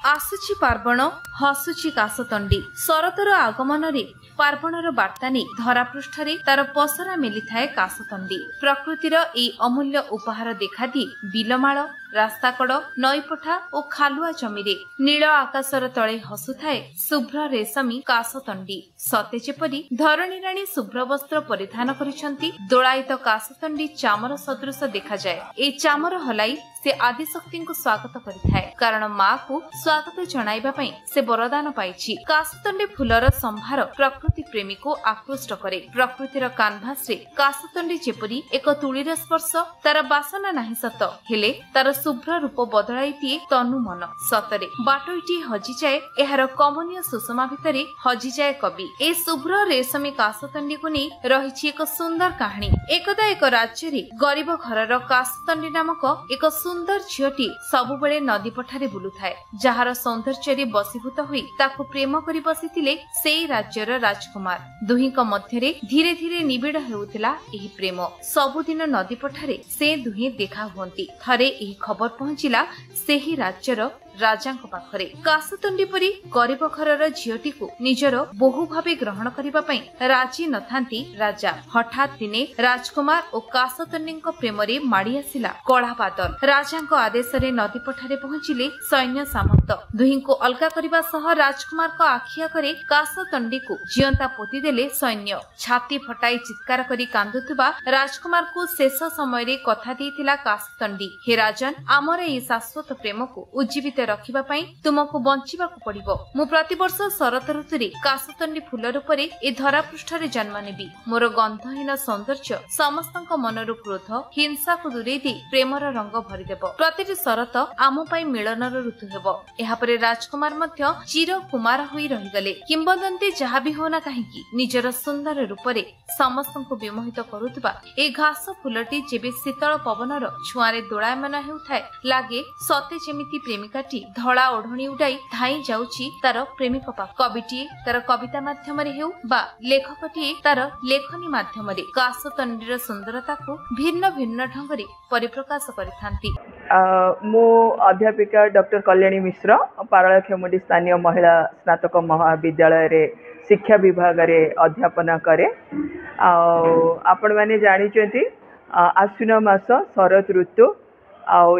आसुची पार्वण हसुची कासतंडी शरतर आगमन रे पार्वणर बार्ता नहीं धरापृष्ठरे तार पसरा मेली थाए कासतंडी। प्रकृतिर ए अमूल्य उपहार देखादी बिलमाल रास्ताकड़ नईपठा और खालुआ जमीरे नील आकाशर तले हसुथाए शुभ्र रेशमी कासतंडी। सते जेपरी धरणी राणी शुभ्र वस्त्र परिधान करिसंती। दोलायित कासतंडी चामर सदृश देखा जाए। ए चामर हलाई से आदिशक्ति को स्वागत करिथाए कारण माँ को स्वागत जणाइबा पई से वरदान पाइछि। कासतंडी फूलर संभार प्रकृति प्रेमी को आकृष्ट करे। प्रकृतिर कानभास रे कासतंडी जेपरी एक तुळीर स्पर्श तार बासना नाही सत हेले तार शुभ्र रूप बदलाई दिए तनु मन। सतरे बाटोईटी हजि जाए एहार कमनीय सुषमा भितरे हजि जाए कवि। ए शुभ्र रेशमी कासतंडी को नहीं रहिछि एक सुंदर कहानी। एकदा एक राज्य रे गरीब घरर कासतंडी नामक एक सुंदर झीटी सबुबेले नदी पठारे बुलुथाए। जहार सौंदर्य बसीभूत हुई ताकु प्रेम करी बसिथिले सेई राज्यर राजकुमार। दुहींक मध्यरे धीरे धीरे निबिड़ हेउथिला एही प्रेम। सबुदिन नदी पठारे से दुहे देखा हुअंती। थरे एही खबर पहुंचिला सेही राज्यर राजांक पाखरे। कासतंडी परी गरीब घरर झीटी को निजर बहु भावे ग्रहण करिबा पई राजी नथांती राजा। हठात दिने राजकुमार और कासतंडी प्रेम रे माड़ी आसिला कड़ा बादल। राजांक आदेश रे नदी पठारे पहुंचिले सैन्य सामंत। दुहीं को अलगा करिबा सह राजकुमार को आखिया करे कासतंडी को जियंता पोती देले सैन्य। छाती फटाई चित्कार करी कांदुथुबा राजकुमार को शेष समय रे कथा देइथिला कासतंडी। हे राजन आमर ए शाश्वत प्रेम को उज्जीवित रखिबा पई तुमको बंचिबाकू पड़िबो। मु प्रतिवर्ष शरत ऋतुरे कासतंडी फूल रूपरे ए धरा पृष्ठरे जन्म नेबी। मोर गंधहीन सौंदर्य समस्तक मनरु क्रोध हिंसा को दूरे दे प्रेमर रंग भरी देबो। प्रतिटी शरत आम पई मिलनर ऋतु हेबो। एहा परे राजकुमार मध्य चिर कुमार होई रहिगले। किंबदंती जहा भी होना काहेकि निजर सुंदर रूपरे समस्तक विमोहित करुतबा ए घास फूलटी जेबे शीतल पवनर छुआरे दोलायमान हेउथाए लागे सते जेमिति प्रेमिकाटी धड़ा ओढ़णी उड़ाई धाई जाउची तार प्रेमिक पाख। कविटीए तार कविता माध्यम रे हेउ बा लेखकटीए तार लेखनी माध्यम रे कासतंडीर सुंदरता को भिन्न भिन्न ढंग रे परिप्रकाश करिथांती। मो अध्यापिका डॉक्टर कल्याणी मिश्र पारळाखेमुंडी स्थानीय महिला स्नातक महाविद्यालय रे शिक्षा विभाग रे अध्यापना करे। आपण माने जानिचंती आश्विन मास शरद ऋतु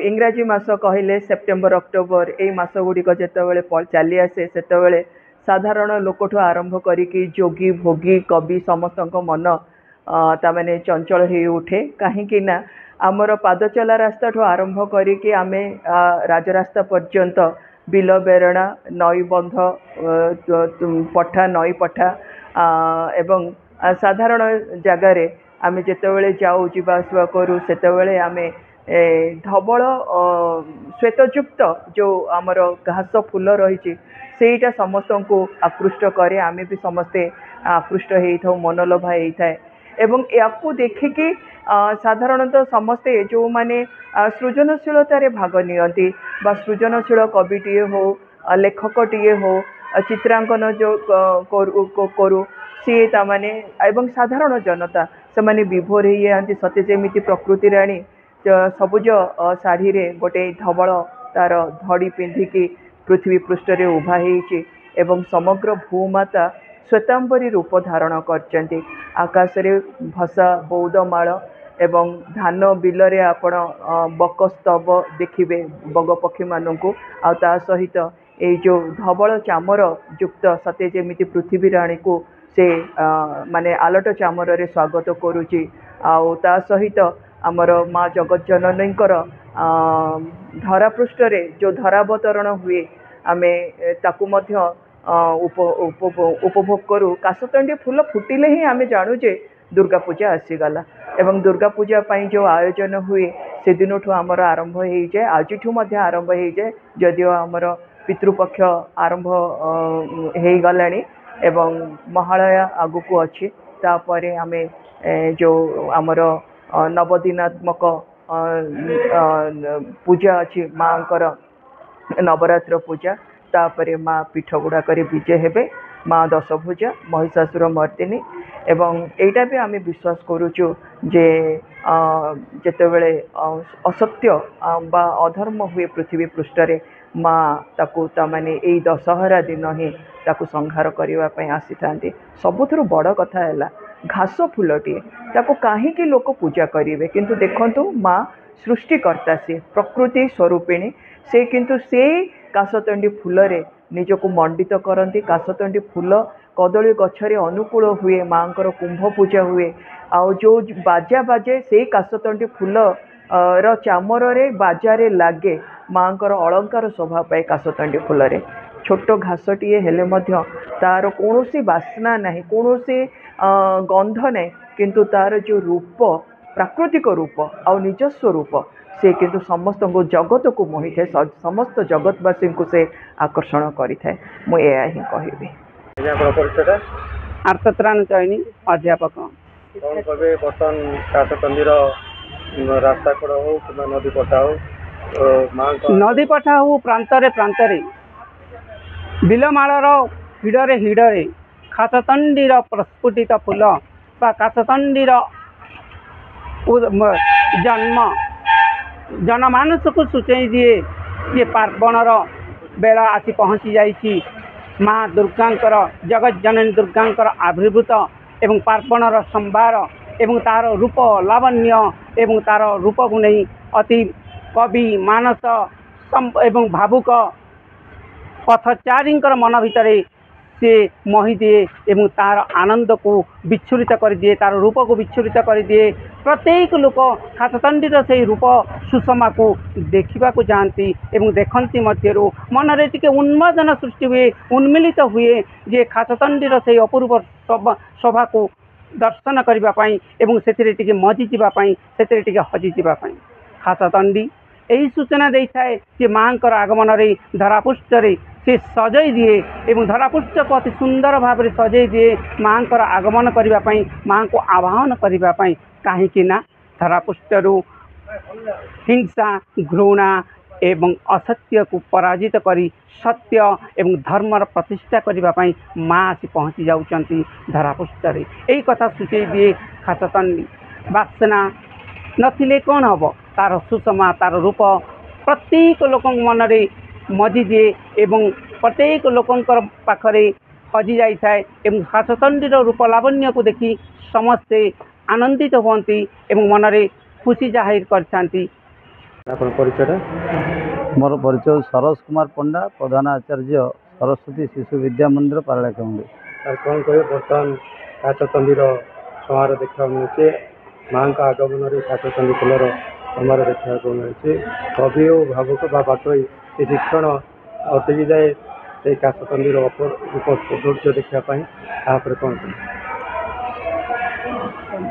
इंग्राजी मास कहले सेप्टेम्बर अक्टोबर ए मास गुड़िक जितेबाला चली आसे सेतेबाला साधारण लोकठू आरंभ करिकी जोगी भोगी कवि समस्त मन ताने चंचल हो उठे। कहीं ना आमर पाद चला रास्ता ठू आरंभ करिकी आमे राजरास्ता पर्यंत बिल बेरणा नई बंध पठा नई पठा एवं साधारण जगार आमे जेतेबाला जाऊ जीवा आसवा करू सेतेबाला आमे धवल श्वेतयुक्त जो आमर घास फूल रही सेटा समस्त को आकृष्ट करे। आमे भी समस्ते आकृष्ट हो मनलोभा होता है एवं याकू देखिकी साधारणतः समस्ते जो माने सृजनशीलतार भाग नियंती बा सृजनशील कविटीए हो लेखकटीए हो चित्रांकन जो करू सी ताने एवं साधारण जनता से माने विभोर हो सते जेमिति प्रकृति राणी सबुज शाढ़ी रे गोटे धवल तार धड़ी पिंधिकी पृथ्वी पृष्ठ रे उभा होईची एवं समग्र भूमाता श्वेतांबरी रूप धारण करचंती। आकाश रे भसा बौद्धमाल एवं धान बिल रे आपण बकस्तब देखिबे बग पक्षी माननकु आ ता सहित ए जो धवल चामर युक्त सते जेमिति पृथ्वी राणी को से माने आलट चामर रे स्वागत करूची। आ ता सहित आमर माँ जगत जननीकर धरा पृष्ठ रे जो धरावतरण हुए आमे ताकू मध्य उपभोग करू। कासतंडी फूल फुटिले ही आमे जानू जे दुर्गा पूजा आसीगला एवं दुर्गा पूजा पाई जो आयोजन हुए से दिन ठू आमर आरंभ हो जाए। आज मध्य आरंभ हो जाए जदिओ आमर पितृपक्ष आरंभ हो गलानी एवं महालया आगुक अच्छी तापरे आमे जो आमर नवदिनात्मक पूजा अच्छी माँकर नवरात्र पूजा तापरे माँ पीठ गुड़ाक विजय हेबे माँ दशभुजा महिषासुर मर्दिनी एवं एटा भी आमे विश्वास करूचु जे जेतेबेले असत्य बा अधर्म हुए पृथ्वी पृष्ठ रे माँ ताकू तामाने एई दशहरा दिन ही ताकू संहार करने आसी था। सबुठ बड़ कथा है घास फूलटे ताकू कहीं लोक पूजा करेंगे किंतु देखंतु माँ सृष्टिकर्ता से प्रकृति स्वरूपिणी से किंतु से काशतंडी फूल रे निजको मंडित करती। काशतंडी फूल कदली गछरे अनुकूल हुए माँ कुंभ पूजा हुए आउ जो बाजा बाजे से काशतंडी फूल चामर रे बाजारे लगे माँ अलंकार शोभा पाए। काशतंडी फूल रे छोट घासटीए हेले मध्य तार कौन बास्ना ना कौन गंध ना किंतु तार जो रूप प्राकृतिक रूप आ निजस्व रूप से किंतु समस्त को जगत को मोहि थे समस्त जगतवासी को से आकर्षण करें। मुझे ही कहबी आर्तत्राण चयनी अध्यापक कौन कहे बर्तमान काशतंडीर रास्ता कड़ हो कि नदी पटा हो नदी पठा हो प्रांतरे प्रांतरे बिलमालर हिड़े हिड़े काशतंडीर प्रस्फुटित फूल बा काशतंडीर जन्म जनमानस को सूचई दिए ये पार्वणर बेला आसी पहुँची जाइए। माँ दुर्गांकर जगत जननी दुर्गांकर आविर्भूत एवं पार्वणर संभार एवं तार रूप लावण्य एवं तार रूप को नहीं अति कवि मानस एवं भावुक पथचारी मन भितर से मोहि दिए एवं तार आनंद को विच्छुरित कर दिए तार रूप को विच्छुरित कर दिए। प्रत्येक लोक काशतंडीर से रूप सुषमा को देखा चाहती एवं देखती मध्यरु मन रे टिके उन्मादना सृष्टि हुए उन्मिलित हुए जे काशतंडीर से अपूर्व शोभा को दर्शन करने एवं से मजी जावाई से हजि जावाई काशतंडी यही सूचना दे थाए कि माँ आगमन रे धरापृष्ठ से सजई दिए एवं धरापृष्ठ को अति सुंदर भाव में सजई दिए माँ आगमन करने माँ को आवाहन करने कहीं धरापृष्ठरु हिंसा घृणा एवं असत्य को पराजित करी सत्य एवं धर्मर प्रतिष्ठा करने माँ आसी पहुँची जाउचंती धरापृष्ठ रे। यही कथा सूचई दिए काशतंडी बासना नथिले कौन हम तार सुषमा तार रूप प्रत्येक लोक मन रे मजी दिए एवं प्रत्येक लोकंकर पाखरे हजि जाए एवं काशतंडीर रूप लावण्य को देखी समस्ते आनंदित होती एवं मन रे खुशी जाहिर करती। मोर परिचय सरोज कुमार पंडा प्रधान आचार्य सरस्वती शिशु विद्या मंदिर पारालाखेमुंडी। कौन कहे बर्तमान काशतंडीर समारोह देखा मिले माँ का आगमन में काशतंडी फूलर समारोह देखा मिले कवि और भावुक बाटोई शिक्षण अटकी जाए से काशतंडीर रूप सौंदर्य देखापी तापर कौन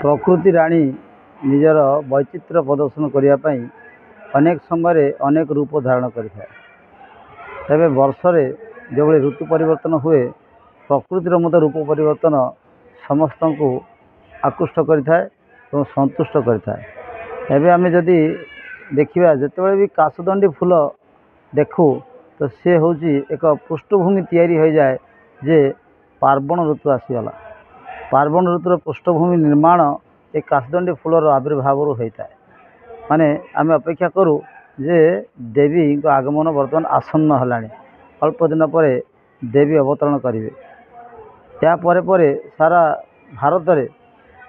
प्रकृति राणी निजर वैचित्र प्रदर्शन करने अनेक समय अनेक रूप धारण करें। तेरे वर्षे जो ऋतु परिवर्तन हुए प्रकृतिर मत रूप परिवर्तन समस्त को आकृष्ट करें संतुष्ट करें। आम जदि देखा जिते भी काशतंडी फूल देखू तो सी हूँ एक पृष्ठभूमि तैयारी हो जाए जे पार्वण ऋतु आसीगला। पार्वण ऋतुर पृष्ठभूमि निर्माण एक काशतंडी फूलर आविर्भाव होता है माने आम अपेक्षा करूँ जे देवी आगमन बर्तमान आसन्न है अल्प दिन पर देवी अवतरण करेंगे। या परे सारा भारत में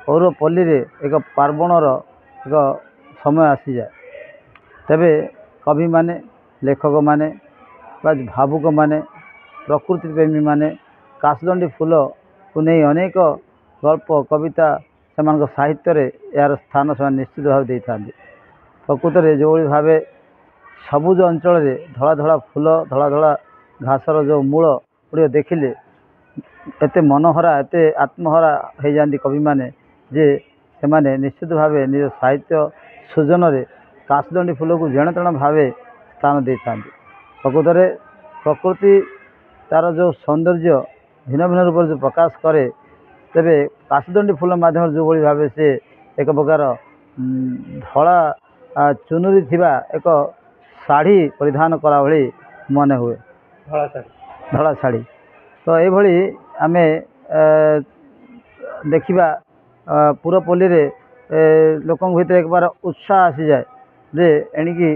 पौरपल्ली रे एक पार्वणर एक समय आसी जाए तेबे कवि माने लेखक माने भावुक माने प्रकृति प्रेमी माने काशतंडी फूल को नहीं अनेक गल्प कविता से साहित्य रे यार स्थान से निश्चित भाव दे था। प्रकृत में जो भाव सबुज अंचल धला धला फूल धला धला घासर जो मूल गुड़ देखिले एते मनोहरा एते आत्महरा हो जाती कवि माने जे से माने निश्चित भाव निज साहित्य सृजन रे काशतंडी फूल को जेण तेण भाव स्थान दे था। प्रकृत में प्रकृति तार जो सौंदर्य भिन्न भिन्न रूप जो प्रकाश करे तेबे काशतंडी फूल माध्यम जो भाव से एक प्रकार धला चुनुरी थिबा एक शाढ़ी परिधान कला भली मन हुए धड़ा शाढ़ी। तो ये आम देखा पुरपल्ली रे लोक भीतर एक बार उत्साह आसी जाए जे एणिकी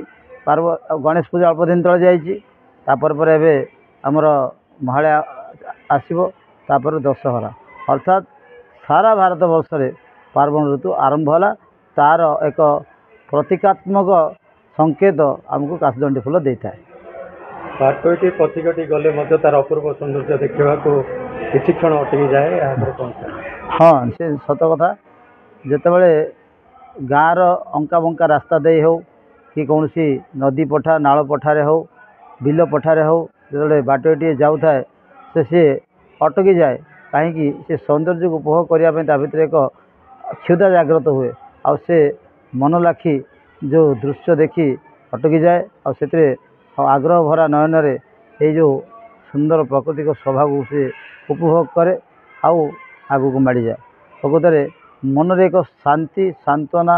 गणेश पूजा अल्प दिन तले जाइए तापर पर एबे आमर महालया आसीबो तापर दशहरा अर्थात सारा भारत वर्ष रे पार्वण ऋतु आरंभ होला तार एक प्रतीकात्मक संकेत आमको काशदंडी फूल देता है। बाटोटी पथिकटी गले मध्य तार अपूर्व सौंदर्य देखा किसी क्षण अटकी जाए हाँ से सत कथा जितेबाला गाँव अंका बंका रास्ता दे हो कि कौन सी नदी पठा नाल पठारे हो बिल पठारे हो जो बाटोटी जाऊ थाए से अटकी जाए कहीं से सौंदर्य को उपभोग करने भीतर एक क्षुधा जागृत हुए आ से मन लाखी जो दृश्य देखी अटकी जाए आ से आग्रह भरा नयन रे ये जो सुंदर प्राकृतिक शोभा को से उपभोग करे आगू को माड़ी जाए प्रकृत में मन रे एक शांति सांत्वना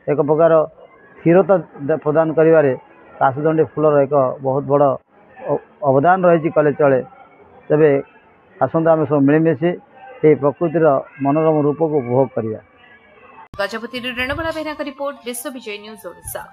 एक प्रकार स्थिरता प्रदान करिवारे काशदंडी फूलर एक बहुत बड़ अवदान रही कले चले तेरे आसंता आम सब मिलमिशि ये प्रकृतिर मनोरम रूप को उपभोग करिया। गजपति रणबला बेहरा रिपोर्ट विश्व विजय न्यूज ओडिशा।